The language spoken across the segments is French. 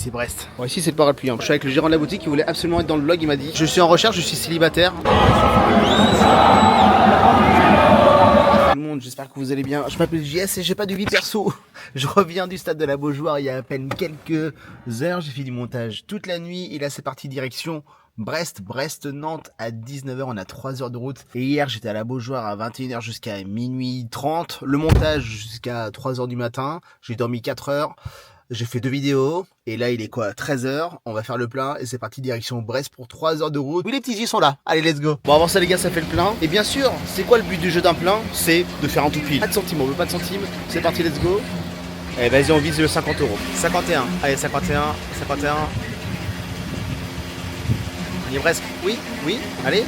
c'est Brest. Bon, ici c'est le parapluie. Je suis avec le gérant de la boutique, il voulait absolument être dans le vlog. Il m'a dit: je suis en recherche, je suis célibataire. Tout le monde, j'espère que vous allez bien. Je m'appelle JS et j'ai pas de vie perso. Je reviens du stade de la Beaujoire il y a à peine quelques heures. J'ai fait du montage toute la nuit et là c'est parti direction Brest-Nantes à 19 h. On a 3 heures de route. Et hier j'étais à la Beaujoire à 21 h jusqu'à minuit 30. Le montage jusqu'à 3 h du matin. J'ai dormi 4 heures. J'ai fait 2 vidéos. Et là il est quoi, 13 h. On va faire le plein et c'est parti direction Brest pour 3 heures de route. Oui, les petits J sont là. Allez, let's go. Bon, avant ça les gars, ça fait le plein. Et bien sûr, c'est quoi le but du jeu d'un plein? C'est de faire un tout pile. Pas de centimes, on veut pas de centimes. C'est parti, let's go. Allez, vas-y, on vise le 50 €. 51. Allez, 51. On y est presque. Oui, allez.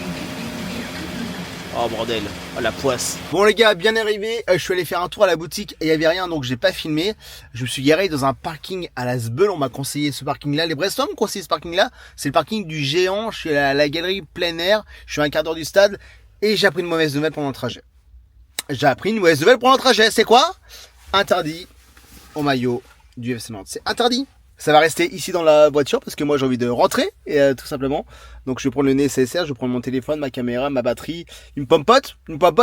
Oh bordel, oh, la poisse. Bon les gars, bien arrivé, je suis allé faire un tour à la boutique et il y avait rien, donc j'ai pas filmé. Je me suis garé dans un parking à la Sbeul, on m'a conseillé ce parking là. Les Brestois me conseillent ce parking là. C'est le parking du Géant, je suis à la galerie plein air, je suis à un quart d'heure du stade et j'ai appris une mauvaise nouvelle pendant le trajet. C'est quoi? Interdit au maillot du FC Nantes. C'est interdit. Ça va rester ici dans la voiture parce que moi j'ai envie de rentrer et tout simplement. Donc je vais prendre le nécessaire, je vais prendre mon téléphone, ma caméra, ma batterie, une pompote,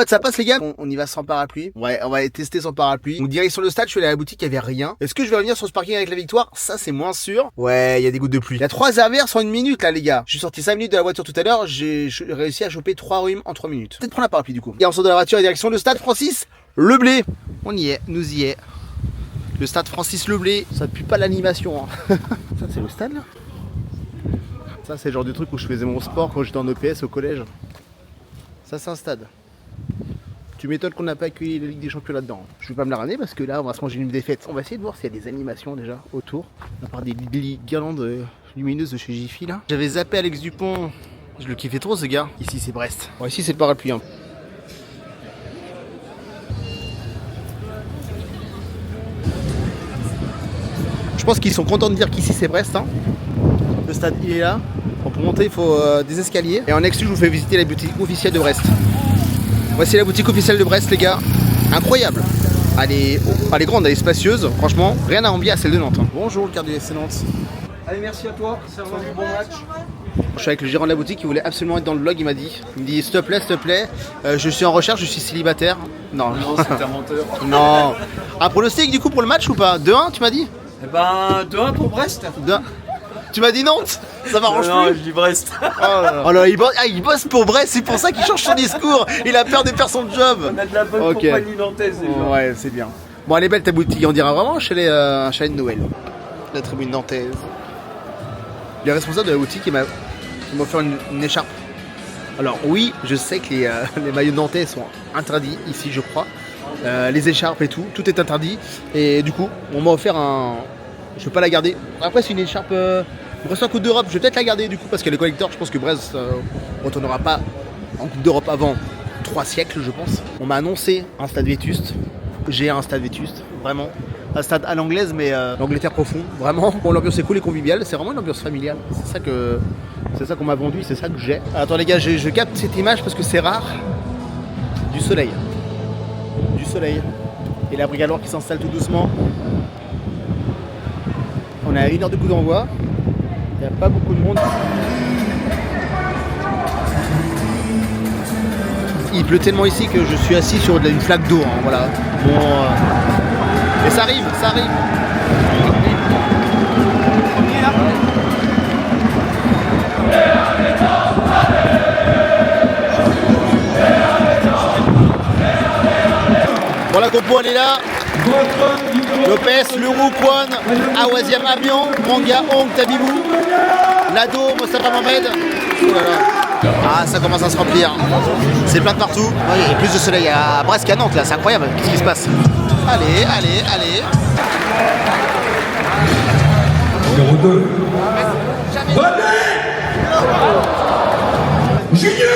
ça passe les gars. On y va sans parapluie. Ouais, on va tester sans parapluie. Donc direction le stade, je suis allé à la boutique, il y avait rien. Est-ce que je vais revenir sur ce parking avec la victoire? Ça c'est moins sûr. Ouais, il y a des gouttes de pluie. Il y a 3 RVR en 1 minute là les gars. Je suis sorti 5 minutes de la voiture tout à l'heure, j'ai réussi à choper 3 rhumes en 3 minutes. Peut-être prendre la parapluie du coup. Et on sort de la voiture direction le stade Francis Leblé. On y est, nous y est. Le stade Francis Leblé, ça pue pas l'animation. Hein. Ça c'est le stade là. Ça c'est le genre de truc où je faisais mon sport quand j'étais en EPS au collège. Ça c'est un stade. Tu m'étonnes qu'on n'a pas accueilli la Ligue des Champions là-dedans. Je vais pas me la ramener parce que là on va se manger une défaite. On va essayer de voir s'il y a des animations déjà autour. À part des guirlandes lumineuses de chez Jiffy là. J'avais zappé Alex Dupont. Je le kiffais trop ce gars. Ici c'est Brest. Bon, ici c'est le parapluie. Hein. Je pense qu'ils sont contents de dire qu'ici c'est Brest. Hein. Le stade il est là. Bon, pour monter il faut des escaliers. Et en exclu je vous fais visiter la boutique officielle de Brest. Voici la boutique officielle de Brest les gars. Incroyable. Elle est grande, elle est spacieuse. Franchement, rien à envier à celle de Nantes. Hein. Bonjour le quart du FC Nantes. Allez, merci à toi. C'est un bon match. Je suis avec le gérant de la boutique, il voulait absolument être dans le vlog, il m'a dit. Il me dit s'il te plaît, je suis en recherche, je suis célibataire. Non, c'est un menteur. Non. Un pronostic du coup pour le match ou pas? 2-1 tu m'as dit? Eh ben 2-1 pour Brest. 2-1. Tu m'as dit Nantes? Ça m'arrange plus. Non, je dis Brest. Oh là, il bosse pour Brest, c'est pour ça qu'il change son discours. Il a peur de perdre son job. On a de la bonne compagnie nantaise. Ouais, c'est bien. Bon, elle est belle ta boutique, on dirait vraiment chez un chalet de Noël. La tribune nantaise. Le responsable de la boutique, il m'a offert une écharpe. Alors oui, je sais que les maillots nantais sont interdits ici, je crois. Les écharpes et tout est interdit. Et du coup, on m'a offert un... Je vais pas la garder. Après, c'est une écharpe... Brest en Coupe d'Europe, je vais peut-être la garder du coup, parce que les collecteurs, je pense que Brest ne retournera pas en Coupe d'Europe avant 3 siècles, je pense. On m'a annoncé un stade vétuste. J'ai un stade vétuste, vraiment. Un stade à l'anglaise, mais l'Angleterre profond, vraiment. Bon, l'ambiance est cool et conviviale, c'est vraiment une ambiance familiale. C'est ça qu'on m'a vendu, c'est ça que j'ai. Attends les gars, je capte cette image parce que c'est rare. Du soleil. Et la brigaloire qui s'installe tout doucement. On est à 1 heure de coup d'envoi. Il n'y a pas beaucoup de monde. Il pleut tellement ici que je suis assis sur une flaque d'eau. Hein, voilà. Bon, mais ça arrive. Bon, la compo elle est là. Lopez, Leroux, Kwan, Awazia Abian, Manga, Hong, Tabibou, Lado, Mostafa Mohamed. Oh là là. Ah, ça commence à se remplir. C'est plein de partout. Ouais, il y a plus de soleil à Brest qu'à Nantes là, c'est incroyable. Qu'est-ce qui se passe? Allez. Numéro 2. Junior.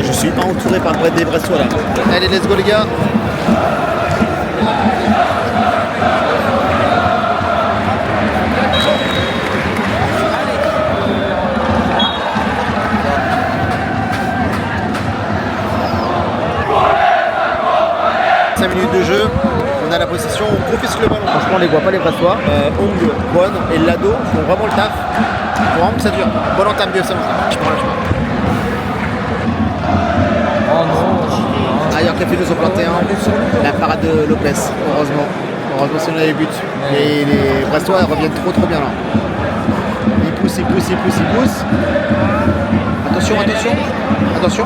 Je suis entouré par des Brestois là. Allez, let's go les gars. 5 minutes de jeu. On a la possession, on confisque le ballon. Franchement, on les voit pas les Brestois. Hong, Kwon et Lado font vraiment le taf. Faut vraiment que ça dure. Bonne entame du FC Nantes. Je prends. Oh non. Ailleurs que nous ont planté un. La parade de Lopez, heureusement. Heureusement si on a les buts. Et les Brestois reviennent trop bien là. Ils poussent. Attention.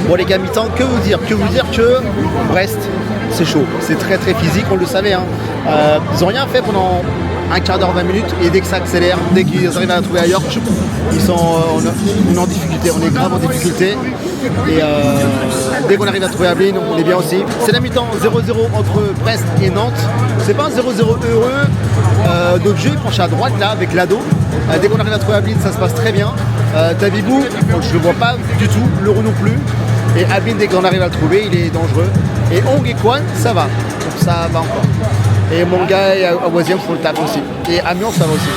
Bon les gars, mi-temps, que vous dire que Brest, c'est chaud, c'est très physique, on le savait. Hein. Ils n'ont rien fait pendant un quart d'heure, 20 minutes, et dès que ça accélère, dès qu'ils arrivent à la trouver ailleurs, ils sont on est en difficulté, on est grave en difficulté. Et dès qu'on arrive à trouver Ablin, on est bien aussi. C'est la mi-temps 0-0 entre Brest et Nantes. C'est pas un 0-0 heureux. Notre jeu il penche à droite là avec Lado. Dès qu'on arrive à trouver Ablin, ça se passe très bien. Tabibou, je le vois pas du tout, l'euro non plus. Et Ablin, dès qu'on arrive à le trouver, il est dangereux. Et Hong et Kwon, ça va. Donc ça va encore. Et Monga et Awaziem font le taf aussi. Et Amiens, ça va aussi.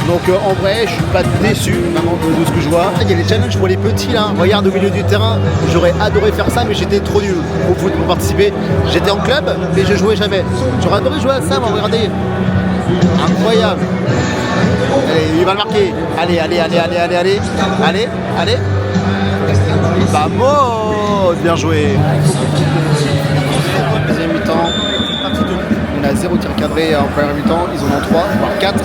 Donc en vrai, je suis pas déçu vraiment de ce que je vois. Il y a les challenges pour les petits là. Regarde au milieu du terrain, j'aurais adoré faire ça, mais j'étais trop nul au foot pour participer. J'étais en club, mais je jouais jamais. J'aurais adoré jouer à ça, mais regardez. Incroyable. Allez, il va le marquer. Allez. Vamos, bien joué. Deuxième mi-temps. On a 0 tir cadré en première mi-temps. Ils en ont 3, voire 4.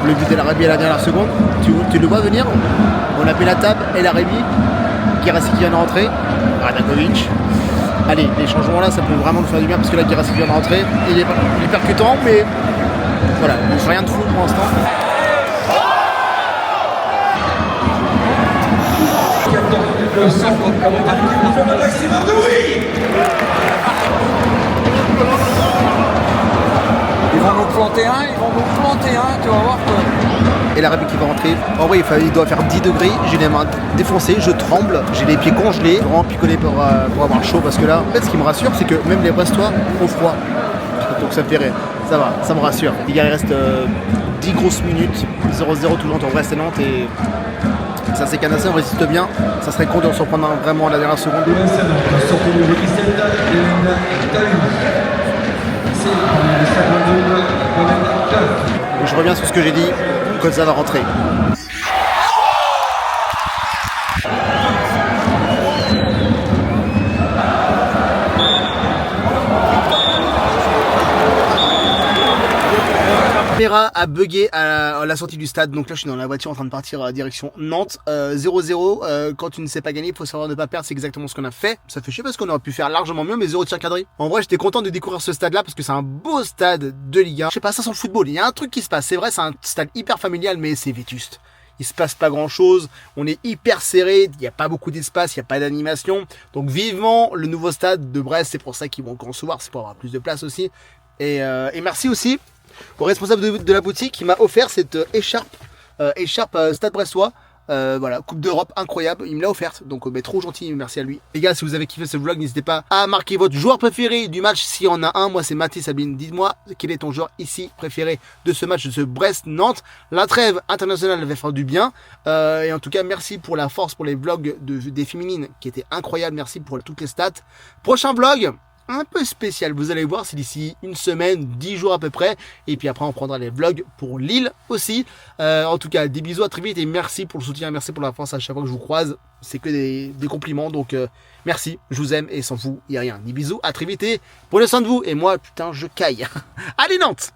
Le but de l'Arabie à la dernière seconde, tu le vois venir. On a fait la table et l'Arabie Guirassy qui vient de rentrer, Radakovic. Allez, les changements là, ça peut vraiment nous faire du bien parce que là Guirassy vient de rentrer. Il est percutant, mais voilà, il ne fait rien de fou pour l'instant. Ils vont nous planter un, tu vas voir que... Et l'Arabie qui va rentrer. En vrai, il doit faire 10 degrés. J'ai les mains défoncées, je tremble, j'ai les pieds congelés. Vraiment picolé pour avoir chaud parce que là, en fait, ce qui me rassure, c'est que même les Brestois ont froid. Donc ça me fait rire. Ça va, ça me rassure. Les gars, il reste 10 grosses minutes. 0-0 toujours entre Brest et Nantes. Et ça s'est canassé, on résiste bien. Ça serait con de s'en prendre vraiment à la dernière seconde. Donc je reviens sur ce que j'ai dit, quand ça va rentrer. La caméra a bugué à la sortie du stade, donc là je suis dans la voiture en train de partir à direction Nantes. 0-0, quand tu ne sais pas gagner, il faut savoir ne pas perdre, c'est exactement ce qu'on a fait. Ça fait chier parce qu'on aurait pu faire largement mieux, mais 0 tir cadré. En vrai, j'étais content de découvrir ce stade là parce que c'est un beau stade de Ligue 1. Je sais pas, ça sent le football, il y a un truc qui se passe, c'est vrai, c'est un stade hyper familial, mais c'est vétuste. Il se passe pas grand chose, on est hyper serré, il n'y a pas beaucoup d'espace, il n'y a pas d'animation. Donc vivement le nouveau stade de Brest, c'est pour ça qu'ils vont encore recevoir, c'est pour avoir plus de place aussi. Et merci aussi au responsable de la boutique qui m'a offert cette écharpe Stade Brestois. Voilà, Coupe d'Europe incroyable, il me l'a offerte, donc trop gentil, merci à lui. Les gars, si vous avez kiffé ce vlog, n'hésitez pas à marquer votre joueur préféré du match s'il y en a un. Moi c'est Mathis. Sabine, dites-moi quel est ton joueur ici préféré de ce match, de ce Brest-Nantes. La trêve internationale va faire du bien, et en tout cas merci pour la force, pour les vlogs des féminines qui étaient incroyables, merci pour toutes les stats. Prochain vlog, un peu spécial. Vous allez voir, c'est d'ici une semaine, 10 jours à peu près. Et puis après, on prendra les vlogs pour Lille aussi. En tout cas, des bisous, à très vite et merci pour le soutien, merci pour la force à chaque fois que je vous croise. C'est que des compliments, donc merci, je vous aime et s'en fout, il n'y a rien. Des bisous, à très vite et prenez soin de vous. Et moi, putain, je caille. Allez, Nantes!